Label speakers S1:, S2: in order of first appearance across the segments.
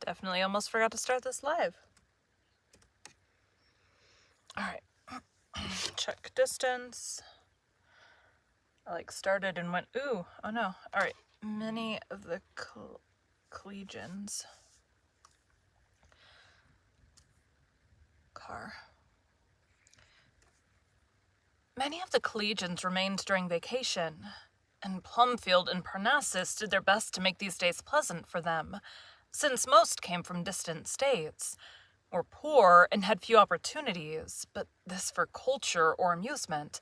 S1: Definitely almost forgot to start this live. Alright. Check distance. I started and went, ooh, oh no. Alright. Many of the collegians. Car. Many of the collegians remained during vacation, and Plumfield and Parnassus did their best to make these days pleasant for them, since most came from distant states, were poor and had few opportunities, but this for culture or amusement.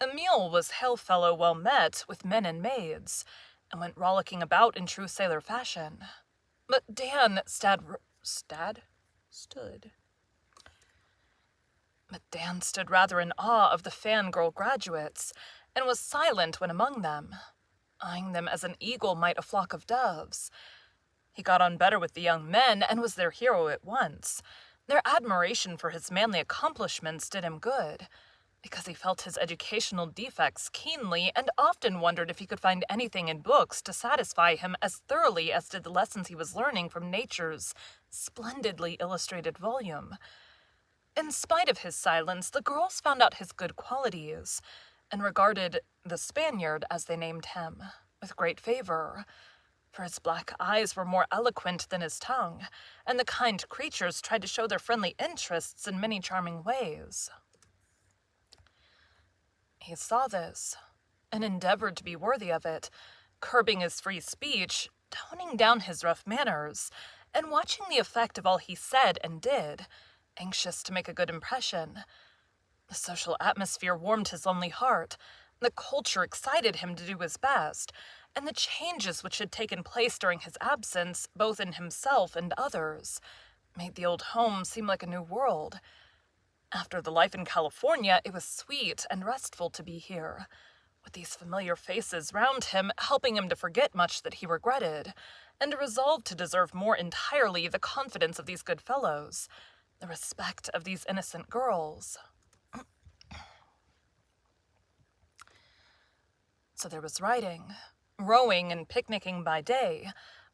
S1: Emile was hail fellow well met with men and maids, and went rollicking about in true sailor fashion. But Dan stood rather in awe of the fangirl graduates, and was silent when among them, eyeing them as an eagle might a flock of doves. He got on better with the young men, and was their hero at once. Their admiration for his manly accomplishments did him good, because he felt his educational defects keenly, and often wondered if he could find anything in books to satisfy him as thoroughly as did the lessons he was learning from nature's splendidly illustrated volume. In spite of his silence, the girls found out his good qualities, and regarded the Spaniard, as they named him, with great favor, for his black eyes were more eloquent than his tongue, and the kind creatures tried to show their friendly interests in many charming ways. He saw this, and endeavored to be worthy of it, curbing his free speech, toning down his rough manners, and watching the effect of all he said and did, anxious to make a good impression. The social atmosphere warmed his lonely heart, the culture excited him to do his best, and the changes which had taken place during his absence, both in himself and others, made the old home seem like a new world. After the life in California, it was sweet and restful to be here, with these familiar faces round him, helping him to forget much that he regretted, and resolved to deserve more entirely the confidence of these good fellows, the respect of these innocent girls. So there was riding, rowing and picnicking by day,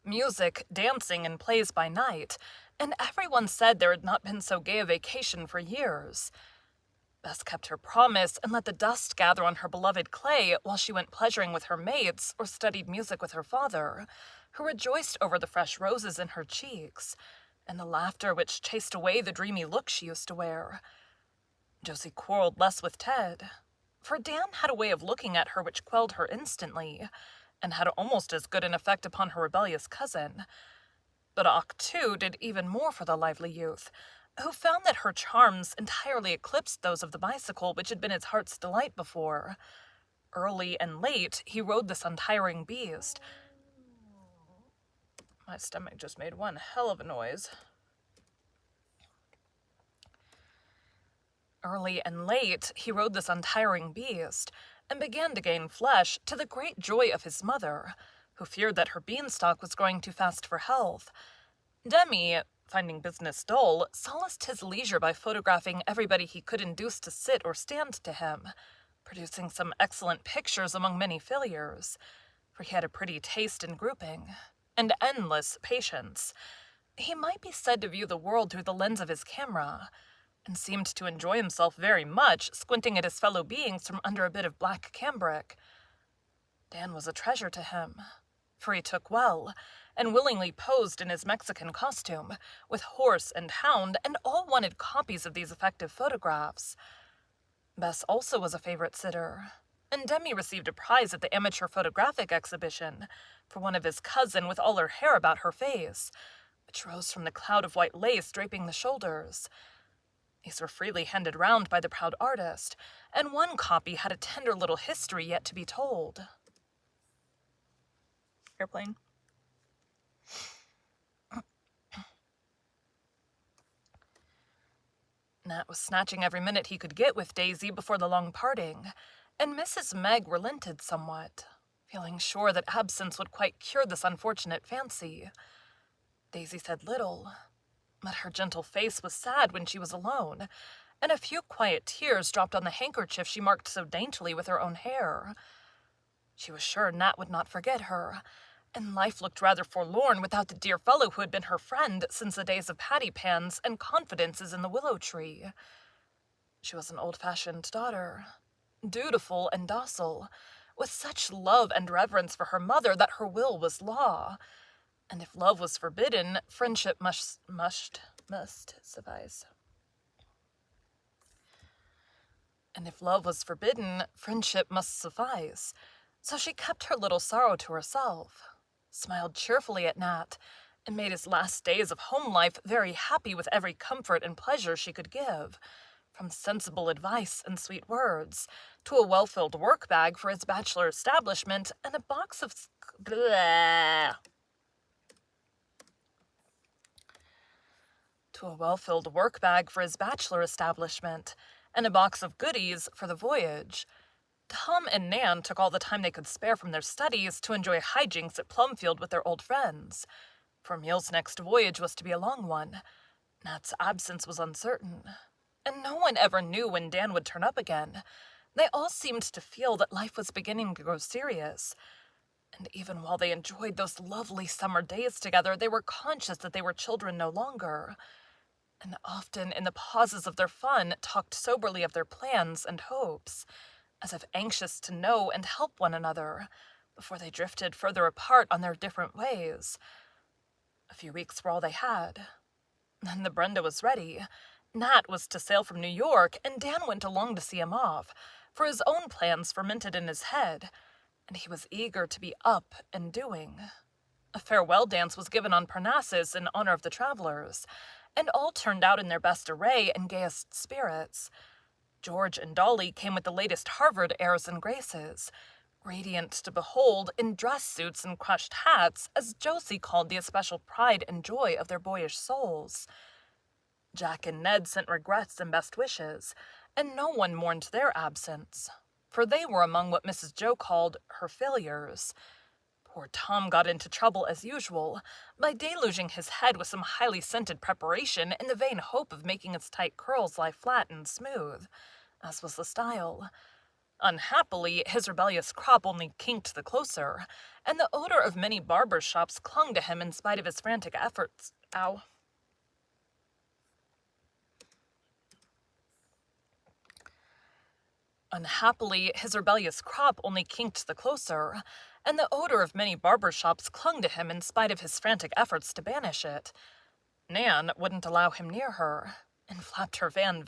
S1: music, dancing, and plays by night, and everyone said there had not been so gay a vacation for years. Bess kept her promise and let the dust gather on her beloved clay while she went pleasuring with her mates or studied music with her father, who rejoiced over the fresh roses in her cheeks, and the laughter which chased away the dreamy look she used to wear. Josie quarreled less with Ted, for Dan had a way of looking at her which quelled her instantly, and had almost as good an effect upon her rebellious cousin. But Ock, too, did even more for the lively youth, who found that her charms entirely eclipsed those of the bicycle which had been his heart's delight before. Early and late he rode this untiring beast. My stomach just made one hell of a noise. Early and late he rode this untiring beast, and began to gain flesh, to the great joy of his mother, who feared that her beanstalk was growing too fast for health. Demi, finding business dull, solaced his leisure by photographing everybody he could induce to sit or stand to him, producing some excellent pictures among many failures, for he had a pretty taste in grouping, and endless patience. He might be said to view the world through the lens of his camera, and seemed to enjoy himself very much, squinting at his fellow beings from under a bit of black cambric. Dan was a treasure to him, for he took well, and willingly posed in his Mexican costume, with horse and hound, and all wanted copies of these effective photographs. Bess also was a favorite sitter, and Demi received a prize at the amateur photographic exhibition for one of his cousin with all her hair about her face, which rose from the cloud of white lace draping the shoulders. These were freely handed round by the proud artist, and one copy had a tender little history yet to be told. Airplane. Nat was snatching every minute he could get with Daisy before the long parting, and Mrs. Meg relented somewhat, feeling sure that absence would quite cure this unfortunate fancy. Daisy said little, but her gentle face was sad when she was alone, and a few quiet tears dropped on the handkerchief she marked so daintily with her own hair. She was sure Nat would not forget her, and life looked rather forlorn without the dear fellow who had been her friend since the days of patty pans and confidences in the willow tree. She was an old-fashioned daughter, dutiful and docile, with such love and reverence for her mother that her will was law, and if love was forbidden, friendship must suffice. And if love was forbidden, friendship must suffice. So she kept her little sorrow to herself, smiled cheerfully at Nat, and made his last days of home life very happy with every comfort and pleasure she could give, from sensible advice and sweet words, to a well-filled work-bag for his bachelor establishment and a box of goodies for the voyage. Tom and Nan took all the time they could spare from their studies to enjoy hijinks at Plumfield with their old friends, for Emil's next voyage was to be a long one. Nat's absence was uncertain, and no one ever knew when Dan would turn up again. They all seemed to feel that life was beginning to grow serious, and even while they enjoyed those lovely summer days together, they were conscious that they were children no longer, and often in the pauses of their fun talked soberly of their plans and hopes, as if anxious to know and help one another, before they drifted further apart on their different ways. A few weeks were all they had. Then the Brenda was ready. Nat was to sail from New York, and Dan went along to see him off, for his own plans fermented in his head, and he was eager to be up and doing. A farewell dance was given on Parnassus in honor of the travelers, and all turned out in their best array and gayest spirits. George and Dolly came with the latest Harvard airs and graces, radiant to behold in dress suits and crushed hats, as Josie called the especial pride and joy of their boyish souls. Jack and Ned sent regrets and best wishes, and no one mourned their absence, for they were among what Mrs. Joe called her failures. Poor Tom got into trouble as usual, by deluging his head with some highly scented preparation in the vain hope of making its tight curls lie flat and smooth, as was the style. Unhappily, his rebellious crop only kinked the closer, and the odor of many barbers' shops clung to him in spite of his frantic efforts. Unhappily, his rebellious crop only kinked the closer, and the odor of many barber shops clung to him in spite of his frantic efforts to banish it. Nan wouldn't allow him near her, and flapped her fan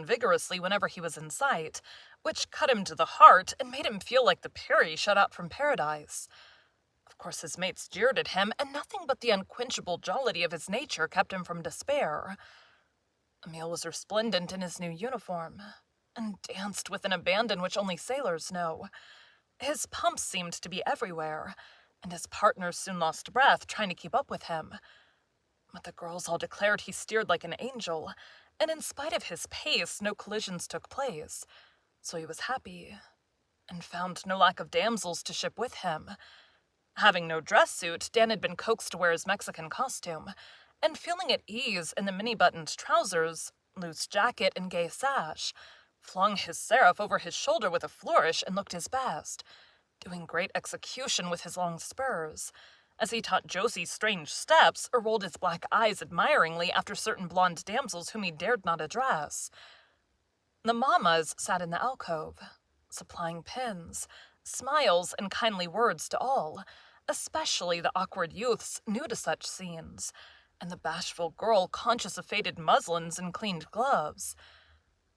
S1: vigorously whenever he was in sight, which cut him to the heart and made him feel like the Peri shut out from paradise. Of course his mates jeered at him, and nothing but the unquenchable jollity of his nature kept him from despair. Emil was resplendent in his new uniform, and danced with an abandon which only sailors know. His pumps seemed to be everywhere, and his partners soon lost breath trying to keep up with him. But the girls all declared he steered like an angel, and in spite of his pace, no collisions took place, so he was happy, and found no lack of damsels to ship with him. Having no dress suit, Dan had been coaxed to wear his Mexican costume, and feeling at ease in the mini-buttoned trousers, loose jacket, and gay sash, flung his seraph over his shoulder with a flourish and looked his best, doing great execution with his long spurs, as he taught Josie strange steps or rolled his black eyes admiringly after certain blonde damsels whom he dared not address. The mammas sat in the alcove, supplying pins, smiles, and kindly words to all, especially the awkward youths new to such scenes, and the bashful girl conscious of faded muslins and cleaned gloves.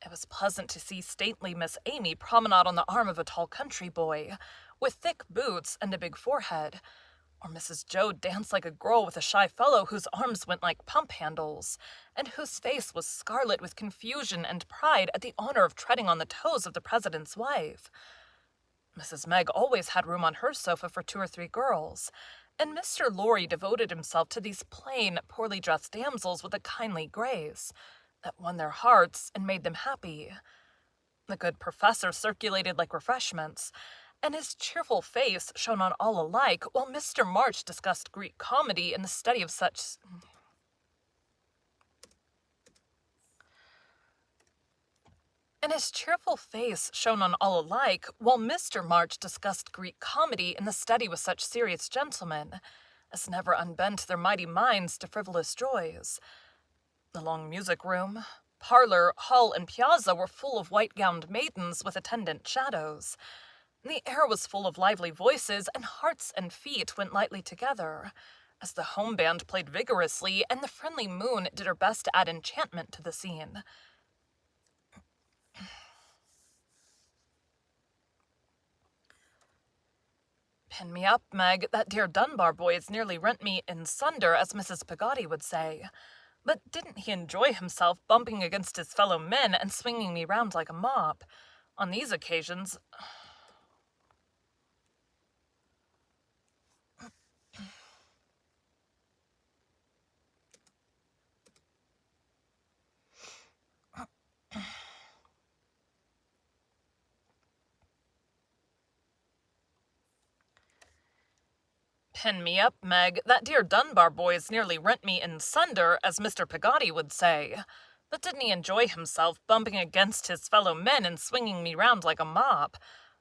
S1: It was pleasant to see stately Miss Amy promenade on the arm of a tall country boy, with thick boots and a big forehead, or Mrs. Joe dance like a girl with a shy fellow whose arms went like pump handles, and whose face was scarlet with confusion and pride at the honor of treading on the toes of the president's wife. Mrs. Meg always had room on her sofa for 2 or 3 girls, and Mr. Lorry devoted himself to these plain, poorly dressed damsels with a kindly grace that won their hearts and made them happy. The good professor circulated like refreshments, and his cheerful face shone on all alike, while Mr. March discussed Greek comedy and the study of such... and his cheerful face shone on all alike, while Mr. March discussed Greek comedy in the study with such serious gentlemen as never unbent their mighty minds to frivolous joys. The long music room, parlor, hall, and piazza were full of white-gowned maidens with attendant shadows. The air was full of lively voices, and hearts and feet went lightly together, as the home band played vigorously, and the friendly moon did her best to add enchantment to the scene. "Pin me up, Meg, that dear Dunbar boy has nearly rent me in sunder, as Mrs. Peggotty would say. But didn't he enjoy himself bumping against his fellow men and swinging me round like a mop? On these occasions..." "Pin me up, Meg, that dear Dunbar boy has nearly rent me in sunder, as Mr. Peggotty would say. But didn't he enjoy himself bumping against his fellow men and swinging me round like a mop?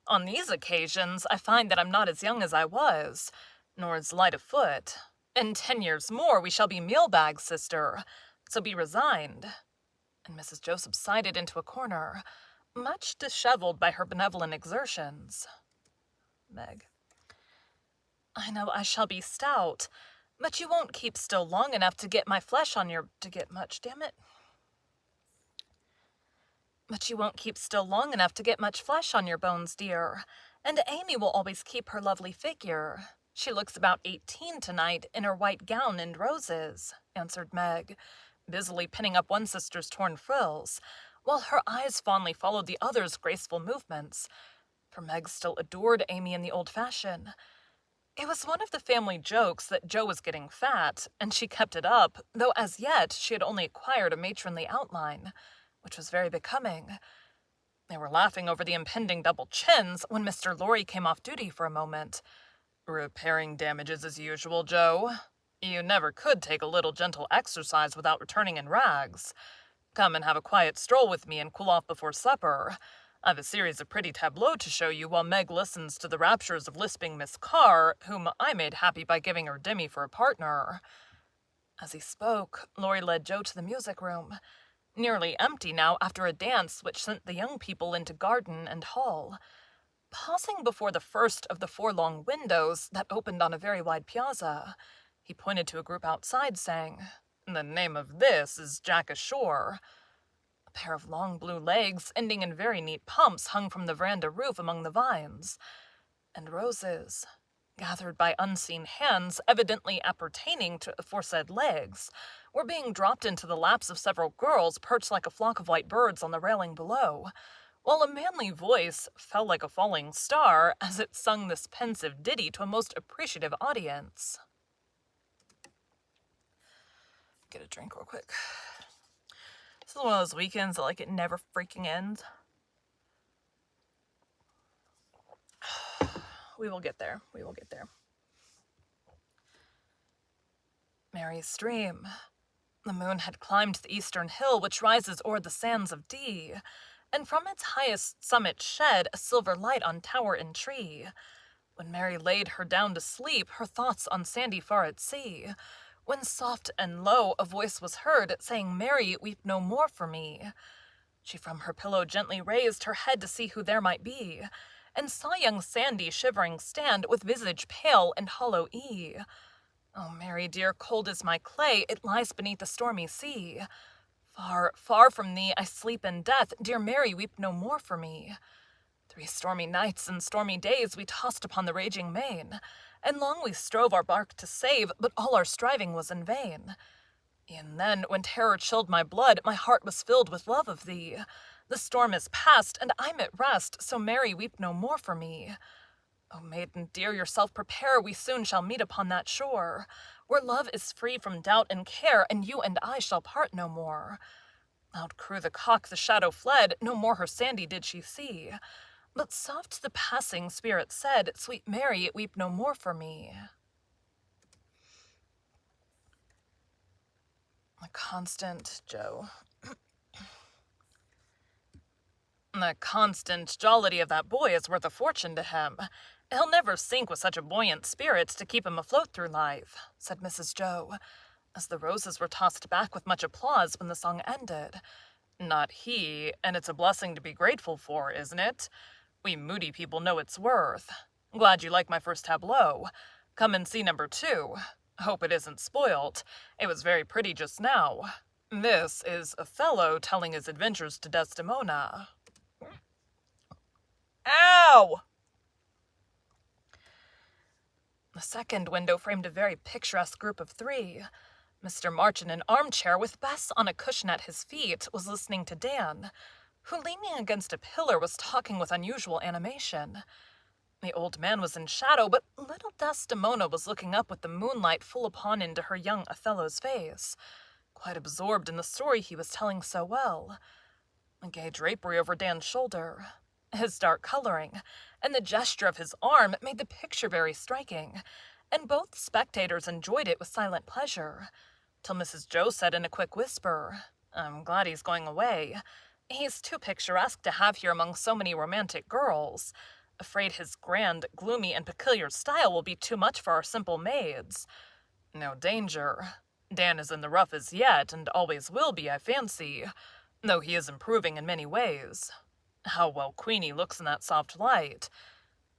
S1: On these occasions I find that I'm not as young as I was, nor as light of foot. In 10 years more we shall be meal-bags, sister, so be resigned." And Mrs. Joseph sided into a corner, much dishevelled by her benevolent exertions. Meg: "I know I shall be stout, but you won't keep still long enough to get my flesh on your... to get much, damn it. But you won't keep still long enough to get much flesh on your bones, dear. And Amy will always keep her lovely figure. She looks about 18 tonight, in her white gown and roses," answered Meg, busily pinning up one sister's torn frills, while her eyes fondly followed the other's graceful movements, for Meg still adored Amy in the old fashion. It was one of the family jokes that Jo was getting fat, and she kept it up, though as yet she had only acquired a matronly outline, which was very becoming. They were laughing over the impending double chins when Mr. Lorry came off duty for a moment. "Repairing damages as usual, Jo. You never could take a little gentle exercise without returning in rags. Come and have a quiet stroll with me and cool off before supper. I've a series of pretty tableaux to show you while Meg listens to the raptures of lisping Miss Carr, whom I made happy by giving her Demi for a partner." As he spoke, Laurie led Jo to the music room, nearly empty now after a dance which sent the young people into garden and hall. Pausing before the first of the 4 long windows that opened on a very wide piazza, he pointed to a group outside, saying, "The name of this is Jack Ashore." A pair of long blue legs, ending in very neat pumps, hung from the veranda roof among the vines, and roses, gathered by unseen hands, evidently appertaining to aforesaid legs, were being dropped into the laps of several girls perched like a flock of white birds on the railing below, while a manly voice fell like a falling star as it sung this pensive ditty to a most appreciative audience. Get a drink real quick. This is one of those weekends that, like, it never freaking ends. We will get there. We will get there. Merry stream. The moon had climbed the eastern hill which rises o'er the sands of Dee, and from its highest summit shed a silver light on tower and tree. When Mary laid her down to sleep, her thoughts on Sandy far at sea, when soft and low a voice was heard, saying, "Mary, weep no more for me." She from her pillow gently raised her head to see who there might be, and saw young Sandy shivering stand, with visage pale and hollow ee. "Oh, Mary, dear, cold is my clay, it lies beneath the stormy sea. Far, far from thee I sleep in death, dear Mary, weep no more for me. 3 stormy nights and stormy days we tossed upon the raging main, and long we strove our bark to save, but all our striving was in vain. E'en then, when terror chilled my blood, my heart was filled with love of thee. The storm is past, and I'm at rest, so Mary, weep no more for me. O maiden dear, yourself prepare, we soon shall meet upon that shore, where love is free from doubt and care, and you and I shall part no more." Loud crew the cock, the shadow fled, no more her Sandy did she see, but soft the passing spirit said, "Sweet Mary, weep no more for me." A constant Jo. The constant jollity of that boy is worth a fortune to him. He'll never sink with such a buoyant spirit to keep him afloat through life," said Mrs. Joe, as the roses were tossed back with much applause when the song ended. "Not he, and it's a blessing to be grateful for, isn't it? We moody people know its worth. Glad you like my first tableau. Come and see number 2. Hope it isn't spoilt. It was very pretty just now. This is Othello telling his adventures to Desdemona." Ow! The second window framed a very picturesque group of 3. Mr. March in an armchair with Bess on a cushion at his feet was listening to Dan, who, leaning against a pillar, was talking with unusual animation. The old man was in shadow, but little Desdemona was looking up with the moonlight full upon into her young Othello's face, quite absorbed in the story he was telling so well. A gay drapery over Dan's shoulder, his dark coloring, and the gesture of his arm made the picture very striking, and both spectators enjoyed it with silent pleasure, till Mrs. Joe said in a quick whisper, "I'm glad he's going away. He's too picturesque to have here among so many romantic girls. Afraid his grand, gloomy, and peculiar style will be too much for our simple maids. No danger. Dan is in the rough as yet, and always will be, I fancy, though he is improving in many ways. How well Queenie looks in that soft light.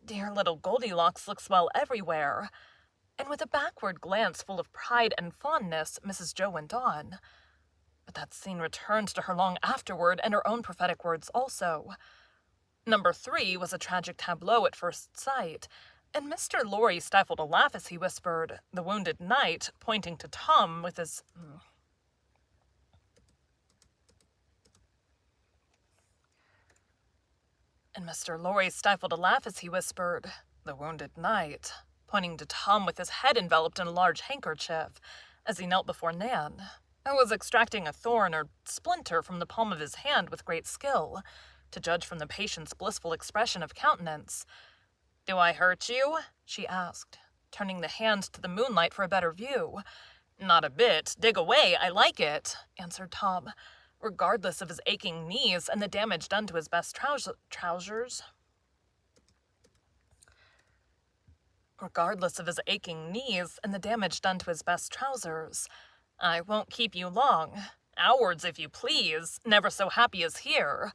S1: Dear little Goldilocks looks well everywhere." And with a backward glance full of pride and fondness, Mrs. Joe went on. But that scene returned to her long afterward, and her own prophetic words also. Number 3 was a tragic tableau at first sight, and Mr. Lorry stifled a laugh as he whispered, "The wounded knight," pointing to Tom with his... And Mr. Lorry stifled a laugh as he whispered, "The wounded knight," pointing to Tom with his head enveloped in a large handkerchief, as he knelt before Nan, who was extracting a thorn or splinter from the palm of his hand with great skill, to judge from the patient's blissful expression of countenance. "Do I hurt you?" she asked, turning the hand to the moonlight for a better view. "Not a bit. Dig away. I like it," answered Tom, regardless of his aching knees and the damage done to his best trousers. Regardless of his aching knees and the damage done to his best trousers. "I won't keep you long. Hours, if you please. Never so happy as here."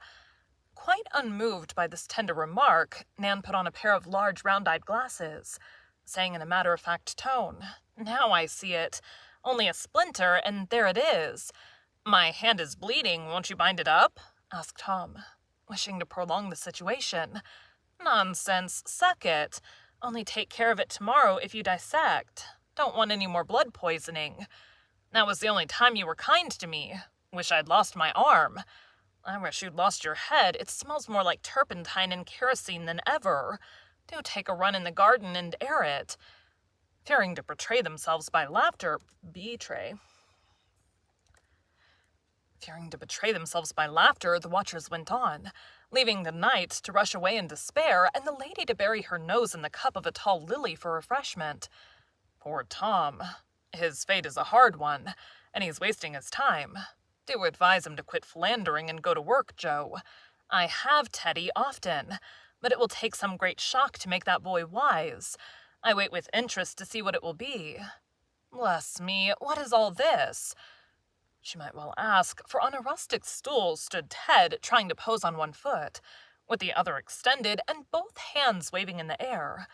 S1: Quite unmoved by this tender remark, Nan put on a pair of large round-eyed glasses, saying in a matter-of-fact tone, "Now I see it. Only a splinter, and there it is." "My hand is bleeding. Won't you bind it up?" asked Tom, wishing to prolong the situation. "Nonsense. Suck it. Only take care of it tomorrow if you dissect. Don't want any more blood poisoning. That was the only time you were kind to me. Wish I'd lost my arm. I wish you'd lost your head. It smells more like turpentine and kerosene than ever. Do take a run in the garden and air it." Fearing to betray themselves by laughter, the watchers went on, leaving the knight to rush away in despair and the lady to bury her nose in the cup of a tall lily for refreshment. Poor Tom. His fate is a hard one, and he's wasting his time. Do advise him to quit philandering and go to work, Joe. I have, Teddy, often, but it will take some great shock to make that boy wise. I wait with interest to see what it will be. Bless me, what is all this? She might well ask, for on a rustic stool stood Ted, trying to pose on one foot, with the other extended and both hands waving in the air.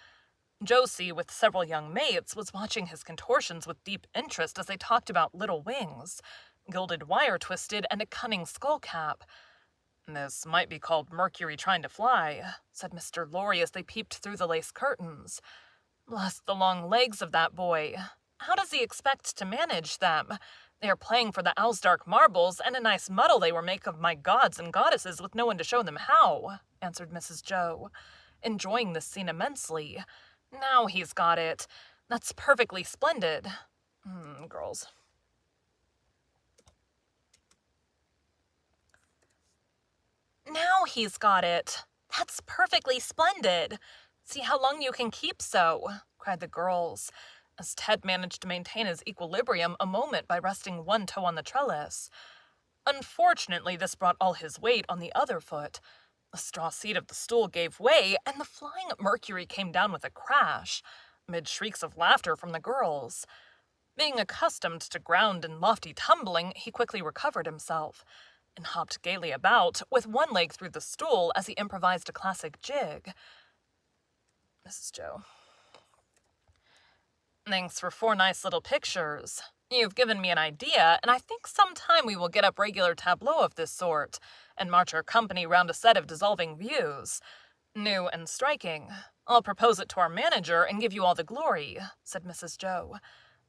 S1: Josie, with several young mates, was watching his contortions with deep interest as they talked about little wings, gilded wire twisted, and a cunning skull cap. "This might be called Mercury trying to fly," said Mr. Lorry as they peeped through the lace curtains. "Bless the long legs of that boy. How does he expect to manage them? They are playing for the Alsdark marbles, and a nice muddle they will make of my gods and goddesses with no one to show them how," answered Mrs. Joe, enjoying this scene immensely. "Now he's got it. That's perfectly splendid. Girls." "Now he's got it. That's perfectly splendid. See how long you can keep so," cried the girls, as Ted managed to maintain his equilibrium a moment by resting one toe on the trellis. Unfortunately, this brought all his weight on the other foot, The straw seat of the stool gave way, and the flying mercury came down with a crash, amid shrieks of laughter from the girls. Being accustomed to ground and lofty tumbling, he quickly recovered himself, and hopped gaily about, with one leg through the stool as he improvised a classic jig. Mrs. Joe. Thanks for 4 nice little pictures. You've given me an idea, and I think sometime we will get up regular tableaux of this sort, and march our company round a set of dissolving views. New and striking. I'll propose it to our manager and give you all the glory, said Mrs. Joe,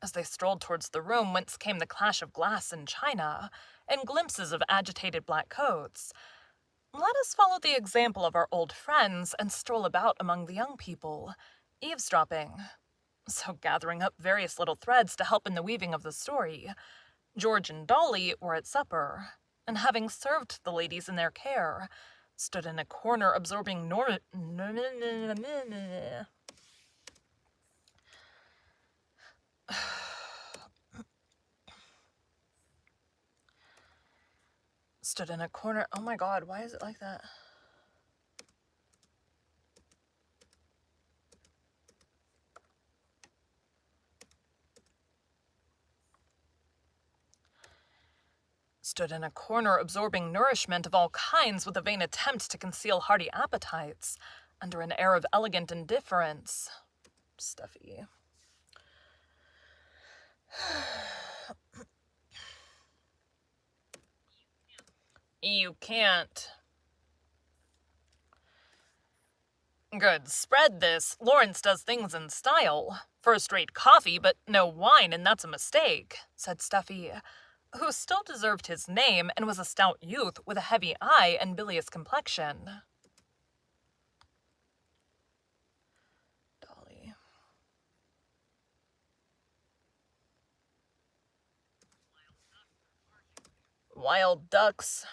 S1: as they strolled towards the room whence came the clash of glass and china, and glimpses of agitated black coats. Let us follow the example of our old friends and stroll about among the young people, eavesdropping. So gathering up various little threads to help in the weaving of the story, George and Dolly were at supper, and having served the ladies in their care, stood in a corner absorbing stood in a corner. Oh my god, why is it like that? Stood in a corner absorbing nourishment of all kinds with a vain attempt to conceal hearty appetites, under an air of elegant indifference. Stuffy. You can't. Good, spread this. Lawrence does things in style. First-rate coffee, but no wine, and that's a mistake, said Stuffy, who still deserved his name and was a stout youth with a heavy eye and bilious complexion. Dolly. Wild ducks.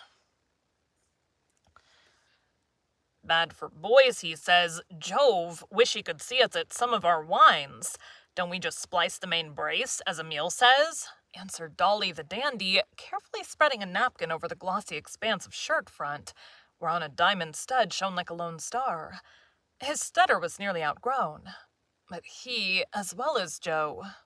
S1: Bad for boys, he says. Jove, wish he could see us at some of our wines. Don't we just splice the main brace, as Emile says? Answered Dolly the dandy, carefully spreading a napkin over the glossy expanse of shirt front, whereon a diamond stud shone like a lone star. His stutter was nearly outgrown, but he, as well as George,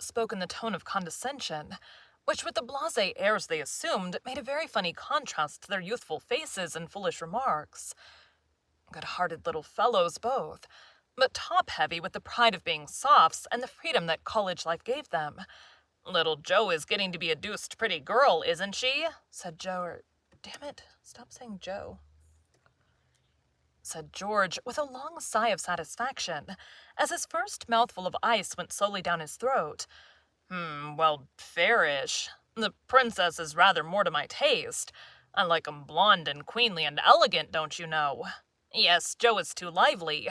S1: spoke in the tone of condescension, which with the blasé airs they assumed made a very funny contrast to their youthful faces and foolish remarks. Good-hearted little fellows both, but top-heavy with the pride of being sophs and the freedom that college life gave them. Little Jo is getting to be a deuced pretty girl, isn't she? Said Damn it, stop saying Joe. Said George with a long sigh of satisfaction, as his first mouthful of ice went slowly down his throat. Well, fairish. The princess is rather more to my taste. I like 'em blonde and queenly and elegant, don't you know? Yes, Jo is too lively.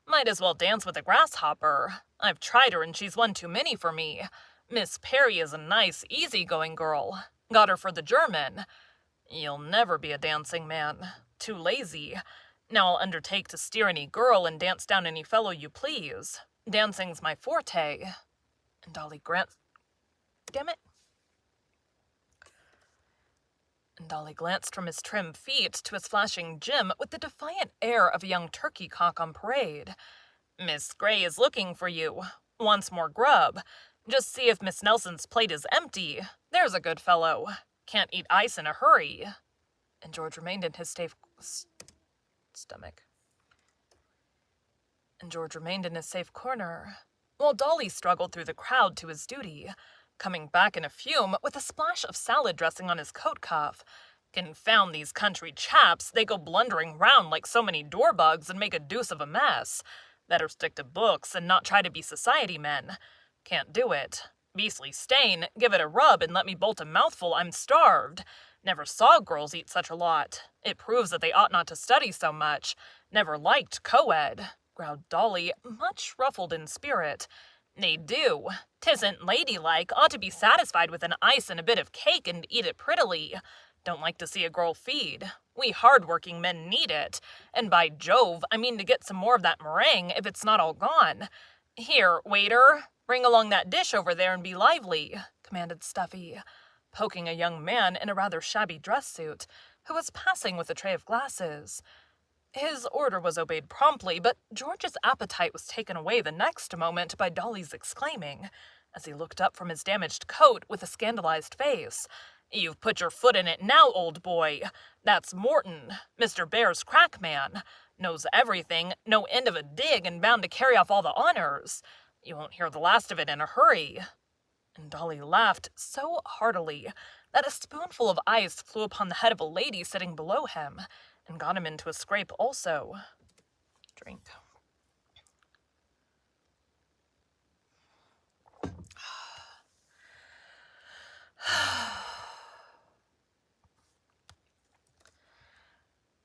S1: Might as well dance with a grasshopper. I've tried her and she's one too many for me. Miss Perry is a nice, easy-going girl. Got her for the German. You'll never be a dancing man. Too lazy. Now I'll undertake to steer any girl and dance down any fellow you please. Dancing's my forte. And Dolly glanced from his trim feet to his flashing Jim with the defiant air of a young turkey cock on parade. Miss Gray is looking for you. Wants more grub. Just see if Miss Nelson's plate is empty. There's a good fellow. Can't eat ice in a hurry. And George remained in his safe corner, while Dolly struggled through the crowd to his duty, coming back in a fume with a splash of salad dressing on his coat cuff. Confound these country chaps, they go blundering round like so many door-bugs and make a deuce of a mess. Better stick to books and not try to be society men. Can't do it. Beastly stain, give it a rub and let me bolt a mouthful, I'm starved. Never saw girls eat such a lot. It proves that they ought not to study so much. Never liked co-ed, growled Dolly, much ruffled in spirit. They do. 'Tisn't ladylike, ought to be satisfied with an ice and a bit of cake and eat it prettily. Don't like to see a girl feed. We hard-working men need it. And by Jove, I mean to get some more of that meringue if it's not all gone. Here, waiter, bring along that dish over there and be lively, commanded Stuffy, poking a young man in a rather shabby dress suit who was passing with a tray of glasses. His order was obeyed promptly, but George's appetite was taken away the next moment by Dolly's exclaiming, as he looked up from his damaged coat with a scandalized face, "You've put your foot in it now, old boy. That's Morton, Mr. Bear's crack man. Knows everything, no end of a dig, and bound to carry off all the honors. You won't hear the last of it in a hurry." And Dolly laughed so heartily that a spoonful of ice flew upon the head of a lady sitting below him, and got him into a scrape also. Drink.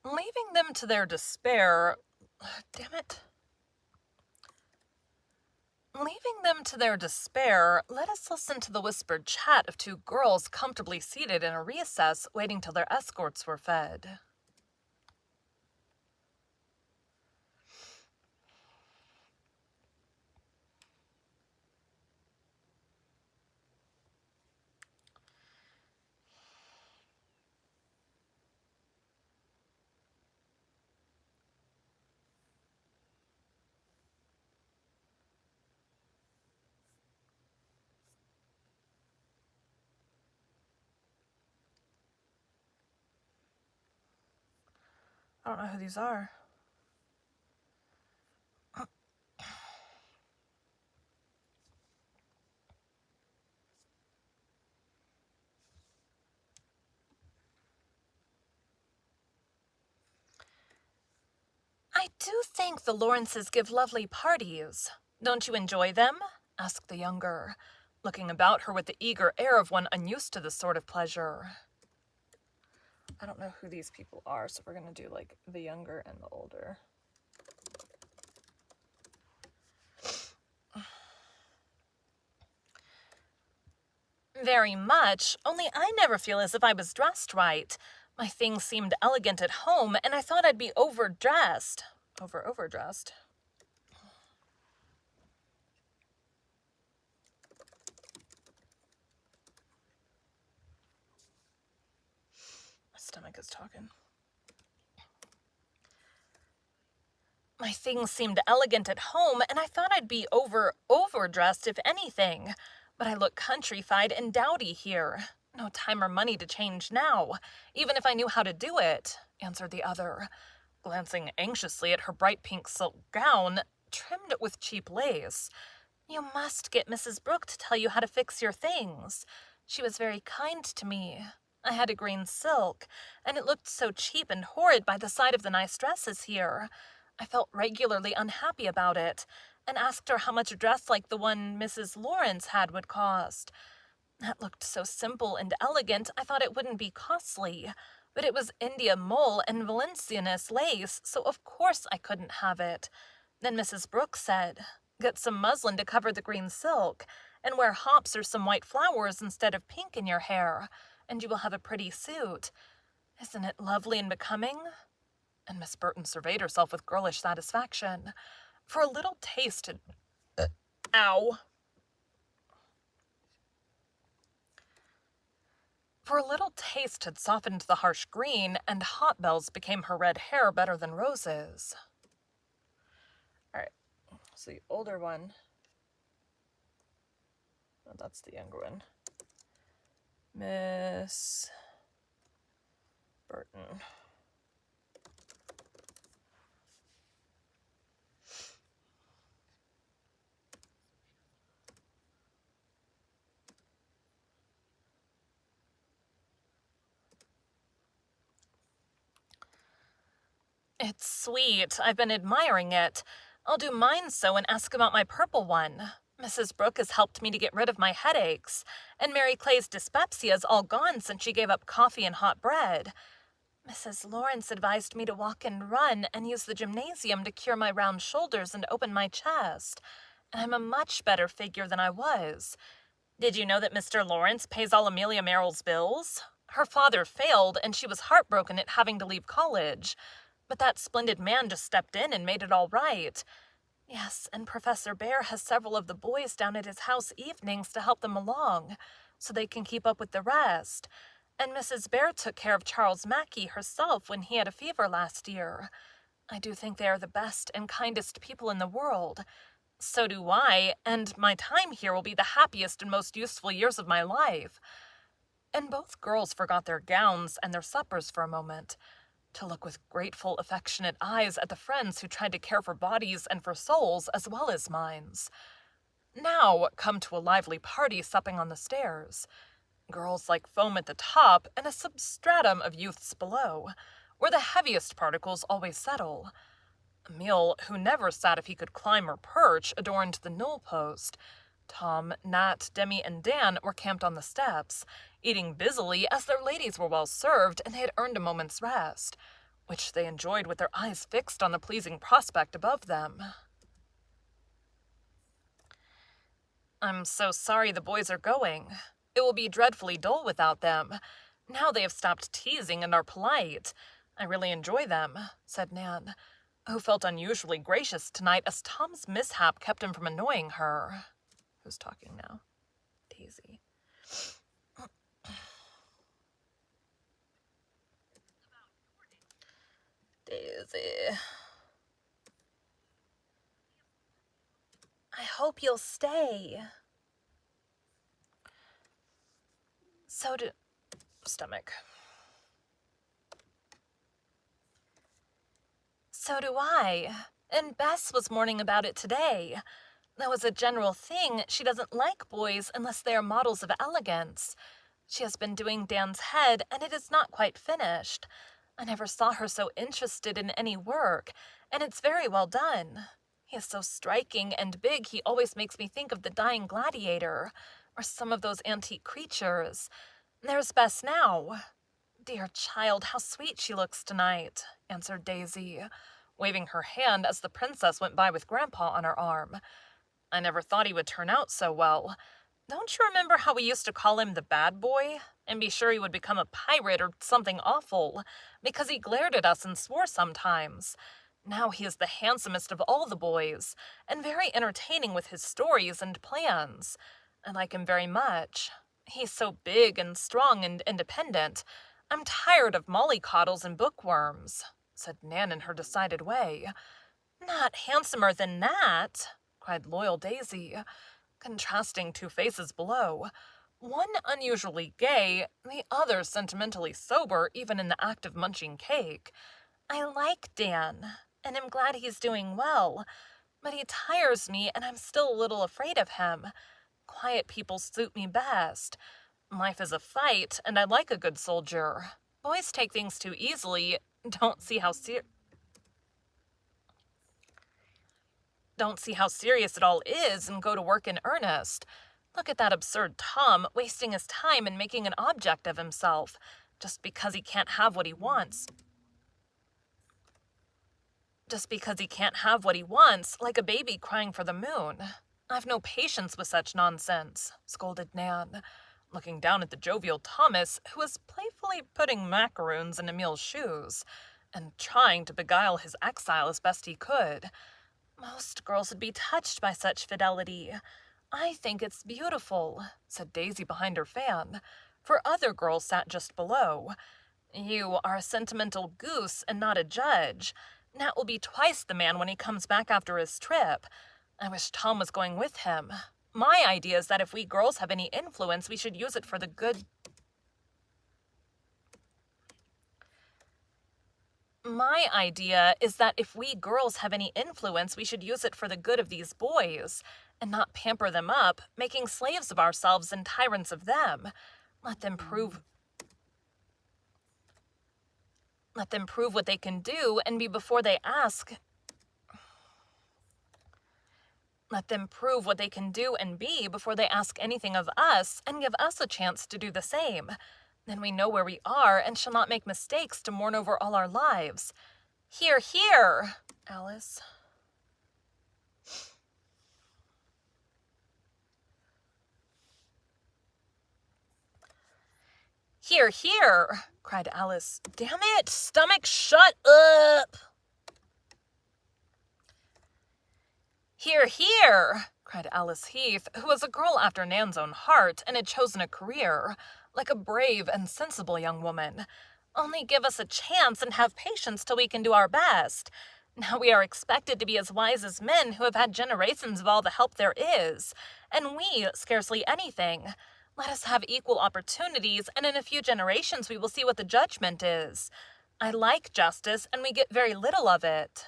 S1: Leaving them to their despair... Damn it. Leaving them to their despair, let us listen to the whispered chat of two girls comfortably seated in a recess waiting till their escorts were fed. I don't know who these are. I do think the Lawrences give lovely parties. Don't you enjoy them? Asked the younger, looking about her with the eager air of one unused to this sort of pleasure. I don't know who these people are, so we're going to do, like, the younger and the older. Very much, only I never feel as if I was dressed right. My things seemed elegant at home, and I thought I'd be overdressed. Overdressed. My stomach is talking. My things seemed elegant at home, and I thought I'd be overdressed if anything. But I look countrified and dowdy here. No time or money to change now, even if I knew how to do it, answered the other, glancing anxiously at her bright pink silk gown, trimmed with cheap lace. You must get Mrs. Brooke to tell you how to fix your things. She was very kind to me. I had a green silk, and it looked so cheap and horrid by the side of the nice dresses here. I felt regularly unhappy about it, and asked her how much a dress like the one Mrs. Lawrence had would cost. That looked so simple and elegant, I thought it wouldn't be costly, but it was India mull and Valenciennes lace, so of course I couldn't have it. Then Mrs. Brooke said, get some muslin to cover the green silk, and wear hops or some white flowers instead of pink in your hair, and you will have a pretty suit. Isn't it lovely and becoming? And Miss Burton surveyed herself with girlish satisfaction. For a little taste had... Ow. For a little taste had softened the harsh green, and hot bells became her red hair better than roses. All right, so the older one... Oh, that's the younger one. Miss Burton. It's sweet. I've been admiring it. I'll do mine so and ask about my purple one. Mrs. Brooke has helped me to get rid of my headaches, and Mary Clay's dyspepsia's all gone since she gave up coffee and hot bread. Mrs. Lawrence advised me to walk and run and use the gymnasium to cure my round shoulders and open my chest, and I'm a much better figure than I was. Did you know that Mr. Lawrence pays all Amelia Merrill's bills? Her father failed, and she was heartbroken at having to leave college. But that splendid man just stepped in and made it all right. Yes, and Professor Bear has several of the boys down at his house evenings to help them along. so they can keep up with the rest. And Mrs. Bear took care of Charles Mackey herself when he had a fever last year. I do think they are the best and kindest people in the world. So do I, and my time here will be the happiest and most useful years of my life." And both girls forgot their gowns and their suppers for a moment, to look with grateful, affectionate eyes at the friends who tried to care for bodies and for souls as well as minds. Now come to a lively party supping on the stairs. Girls like foam at the top and a substratum of youths below, where the heaviest particles always settle. Emil, who never sat if he could climb or perch, adorned the newel post. Tom, Nat, Demi, and Dan were camped on the steps, eating busily as their ladies were well served and they had earned a moment's rest, which they enjoyed with their eyes fixed on the pleasing prospect above them. "I'm so sorry the boys are going. It will be dreadfully dull without them. Now they have stopped teasing and are polite. I really enjoy them," said Nan, who felt unusually gracious tonight as Tom's mishap kept him from annoying her. Who's talking now? Daisy. Daisy. "I hope you'll stay." Stomach. "So do I. And Bess was mourning about it today. That was a general thing. She doesn't like boys unless they are models of elegance. She has been doing Dan's head, and it is not quite finished. I never saw her so interested in any work, and it's very well done. He is so striking and big he always makes me think of the Dying Gladiator, or some of those antique creatures. There's Bess now." "Dear child, how sweet she looks tonight," answered Daisy, waving her hand as the princess went by with Grandpa on her arm. "I never thought he would turn out so well. Don't you remember how we used to call him the bad boy, and be sure he would become a pirate or something awful, because he glared at us and swore sometimes? Now he is the handsomest of all the boys, and very entertaining with his stories and plans. I like him very much. He's so big and strong and independent. I'm tired of mollycoddles and bookworms," said Nan in her decided way. "Not handsomer than that," cried loyal Daisy, contrasting two faces below, one unusually gay, the other sentimentally sober even in the act of munching cake. "I like Dan, and am glad he's doing well, but he tires me and I'm still a little afraid of him. Quiet people suit me best. Life is a fight, and I like a good soldier. Boys take things too easily, don't see how serious it all is, and go to work in earnest. Look at that absurd Tom, wasting his time and making an object of himself, just because he can't have what he wants. Like a baby crying for the moon. I've no patience with such nonsense," scolded Nan, looking down at the jovial Thomas, who was playfully putting macaroons in Emil's shoes, and trying to beguile his exile as best he could. "Most girls would be touched by such fidelity. I think it's beautiful," said Daisy behind her fan, for other girls sat just below. "You are a sentimental goose and not a judge. Nat will be twice the man when he comes back after his trip. I wish Tom was going with him. My idea is that if we girls have any influence, we should use it for the good of these boys, and not pamper them up, making slaves of ourselves and tyrants of them. Let them prove what they can do and be before they ask. Let them prove what they can do and be before they ask anything of us, and give us a chance to do the same. Then we know where we are and shall not make mistakes to mourn over all our lives. Hear, hear, Alice." "Hear, hear," cried Alice. "Damn it, stomach, shut up!" "Hear, hear," cried cried Alice Heath, who was a girl after Nan's own heart and had chosen a career, like a brave and sensible young woman. "Only give us a chance and have patience till we can do our best. Now we are expected to be as wise as men who have had generations of all the help there is, and we scarcely anything. Let us have equal opportunities, and in a few generations we will see what the judgment is. I like justice, and we get very little of it."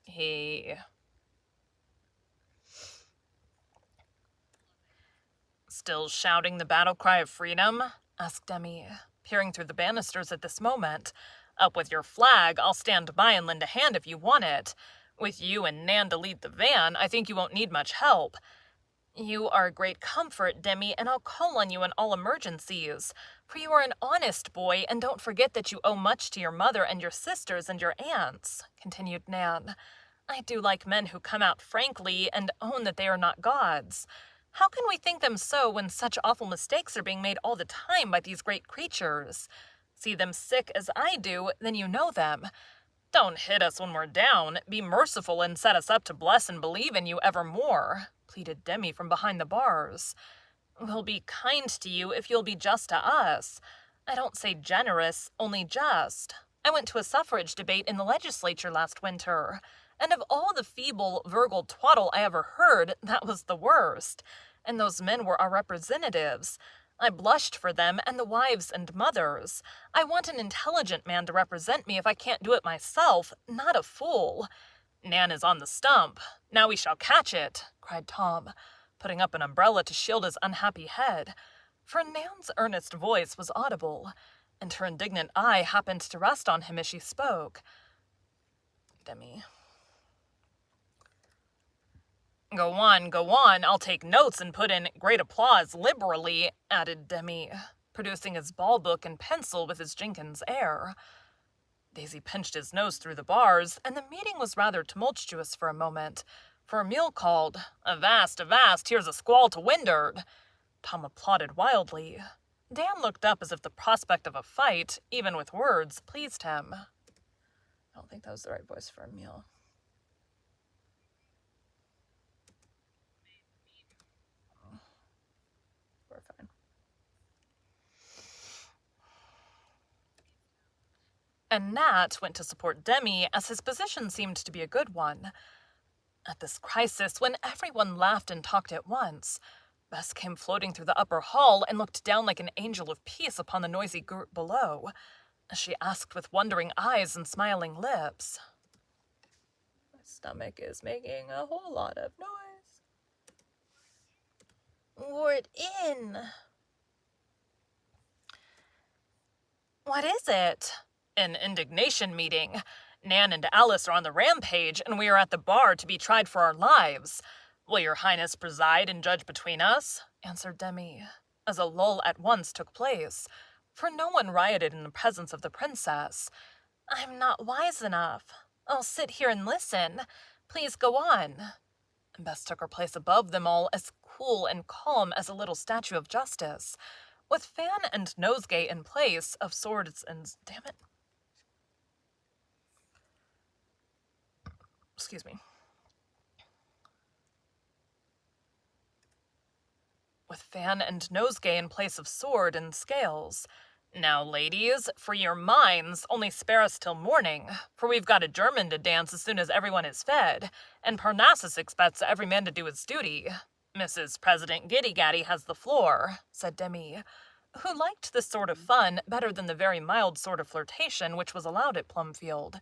S1: He "Still shouting the battle cry of freedom?" asked Demi, peering through the banisters at this moment. "Up with your flag, I'll stand by and lend a hand if you want it. With you and Nan to lead the van, I think you won't need much help. You are a great comfort, Demi, and I'll call on you in all emergencies, for you are an honest boy, and don't forget that you owe much to your mother and your sisters and your aunts," continued Nan. "I do like men who come out frankly and own that they are not gods. How can we think them so when such awful mistakes are being made all the time by these great creatures? See them sick as I do, then you know them. Don't hit us when we're down. Be merciful and set us up to bless and believe in you evermore," pleaded Demi from behind the bars. "We'll be kind to you if you'll be just to us. I don't say generous, only just. I went to a suffrage debate in the legislature last winter, and of all the feeble, virgil twaddle I ever heard, that was the worst. And those men were our representatives. I blushed for them and the wives and mothers. I want an intelligent man to represent me if I can't do it myself, not a fool. Nan is on the stump. Now we shall catch it," cried Tom, putting up an umbrella to shield his unhappy head. For Nan's earnest voice was audible, and her indignant eye happened to rest on him as she spoke. Demi. Go on, I'll take notes and put in great applause liberally," added Demi, producing his ball book and pencil with his Jenkins air. Daisy pinched his nose through the bars, and the meeting was rather tumultuous for a moment, for Emil called, Avast, here's a squall to wind'ard." Tom applauded wildly. Dan looked up as if the prospect of a fight, even with words, pleased him. I don't think that was the right voice for Emil. We're fine. And Nat went to support Demi, as his position seemed to be a good one. At this crisis, when everyone laughed and talked at once, Bess came floating through the upper hall and looked down like an angel of peace upon the noisy group below, as she asked with wondering eyes and smiling lips, "My stomach is making a whole lot of noise." "Ward in." "What is it?" "An indignation meeting. Nan and Alice are on the rampage, and we are at the bar to be tried for our lives. Will your highness preside and judge between us?" answered Demi, as a lull at once took place, for no one rioted in the presence of the princess. "I'm not wise enough. I'll sit here and listen. Please go on." And Bess took her place above them all, as cool and calm as a little statue of justice, with fan and nosegay in place of swords and... Damn it. Excuse me. With fan and nosegay in place of sword and scales. "Now, ladies, for your minds, only spare us till morning, for we've got a German to dance as soon as everyone is fed, and Parnassus expects every man to do his duty. Mrs. President Giddy-Gaddy has the floor," said Demi, who liked this sort of fun better than the very mild sort of flirtation which was allowed at Plumfield,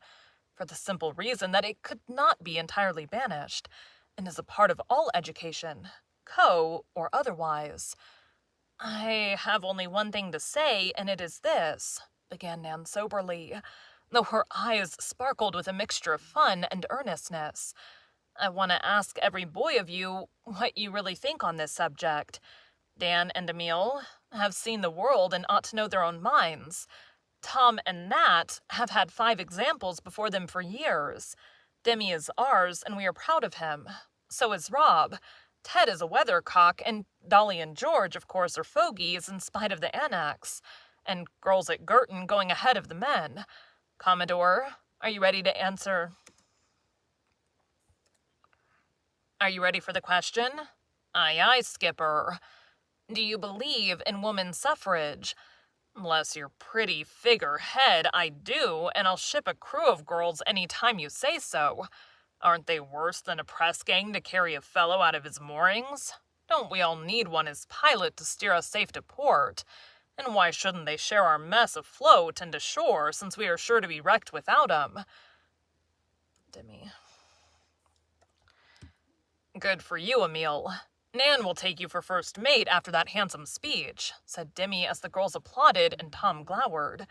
S1: for the simple reason that it could not be entirely banished, and is a part of all education, or otherwise. "I have only one thing to say, and it is this," began Nan soberly, though her eyes sparkled with a mixture of fun and earnestness. "I want to ask every boy of you what you really think on this subject. Dan and Emil have seen the world and ought to know their own minds. Tom and Nat have had 5 examples before them for years. Demi is ours, and we are proud of him. So is Rob. Ted is a weathercock, and Dolly and George, of course, are fogies in spite of the annex. And girls at Girton going ahead of the men. Commodore, are you ready to answer? Are you ready for the question? Aye, aye, Skipper. Do you believe in woman's suffrage? Bless your pretty figurehead, I do, and I'll ship a crew of girls any time you say so. Aren't they worse than a press gang to carry a fellow out of his moorings? Don't we all need one as pilot to steer us safe to port? And why shouldn't they share our mess afloat and ashore, since we are sure to be wrecked without 'em? Demi. Good for you, Emile. Nan will take you for first mate after that handsome speech, said Demi as the girls applauded and Tom glowered.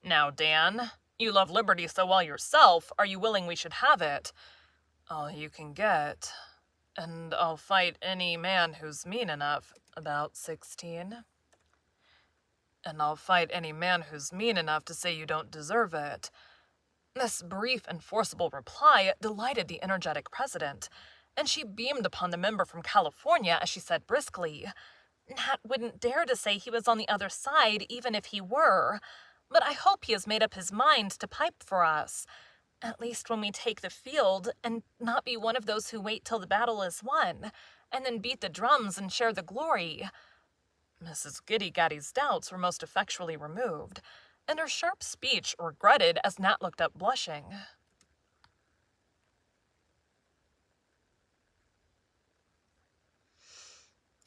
S1: Now, Dan, you love liberty so well yourself, are you willing we should have it? All you can get. And I'll fight any man who's mean enough. About 16. And I'll fight any man who's mean enough to say you don't deserve it. This brief and forcible reply delighted the energetic president, and she beamed upon the member from California as she said briskly, Nat wouldn't dare to say he was on the other side even if he were, but I hope he has made up his mind to pipe for us, at least when we take the field, and not be one of those who wait till the battle is won, and then beat the drums and share the glory. Mrs. Giddy-Gaddy's doubts were most effectually removed, and her sharp speech regretted as Nat looked up blushing.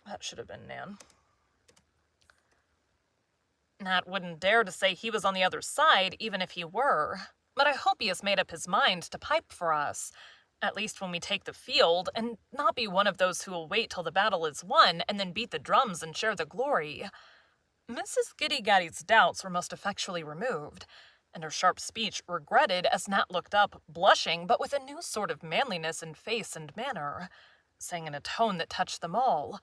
S1: That should have been Nan. Nat wouldn't dare to say he was on the other side, even if he were. But I hope he has made up his mind to pipe for us, at least when we take the field, and not be one of those who will wait till the battle is won and then beat the drums and share the glory. Mrs. Giddy-Gaddy's doubts were most effectually removed, and her sharp speech regretted as Nat looked up, blushing, but with a new sort of manliness in face and manner, saying in a tone that touched them all,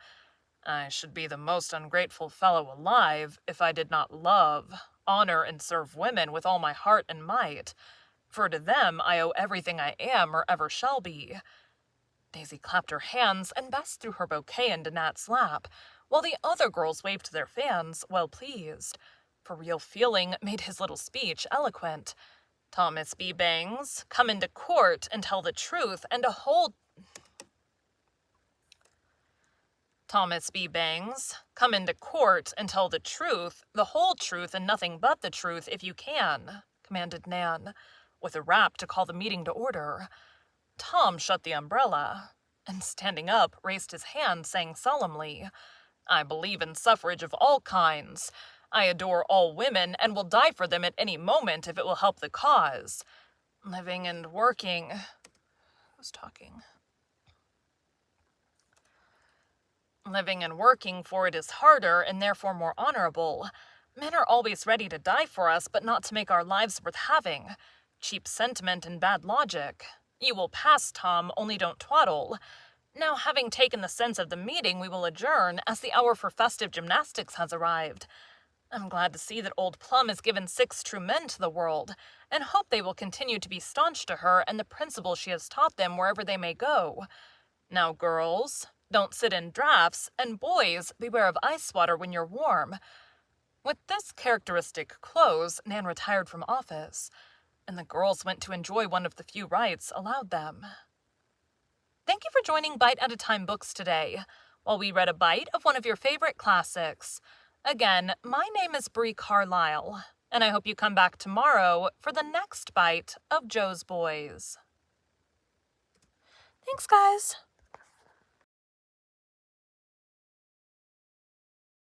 S1: I should be the most ungrateful fellow alive if I did not love, honor, and serve women with all my heart and might, for to them I owe everything I am or ever shall be. Daisy clapped her hands, and Bess threw her bouquet into Nat's lap, while the other girls waved their fans, well pleased, for real feeling made his little speech eloquent. Thomas B. Bangs, come into court and tell the truth and a whole... Thomas B. Bangs, come into court and tell the truth, the whole truth and nothing but the truth if you can, commanded Nan, with a rap to call the meeting to order. Tom shut the umbrella, and standing up, raised his hand, saying solemnly, I believe in suffrage of all kinds. I adore all women and will die for them at any moment if it will help the cause. Living and working... Who's talking? Living and working for it is harder and therefore more honorable. Men are always ready to die for us, but not to make our lives worth having. Cheap sentiment and bad logic. You will pass, Tom, only don't twaddle. Now, having taken the sense of the meeting, we will adjourn, as the hour for festive gymnastics has arrived. I'm glad to see that old Plum has given 6 true men to the world, and hope they will continue to be staunch to her and the principles she has taught them wherever they may go. Now, girls, don't sit in draughts, and boys, beware of ice water when you're warm. With this characteristic close, Nan retired from office, and the girls went to enjoy one of the few rights allowed them. Thank you for joining Bite at a Time Books today, while we read a bite of one of your favorite classics. Again, my name is Bree Carlile, and I hope you come back tomorrow for the next bite of Joe's Boys. Thanks, guys.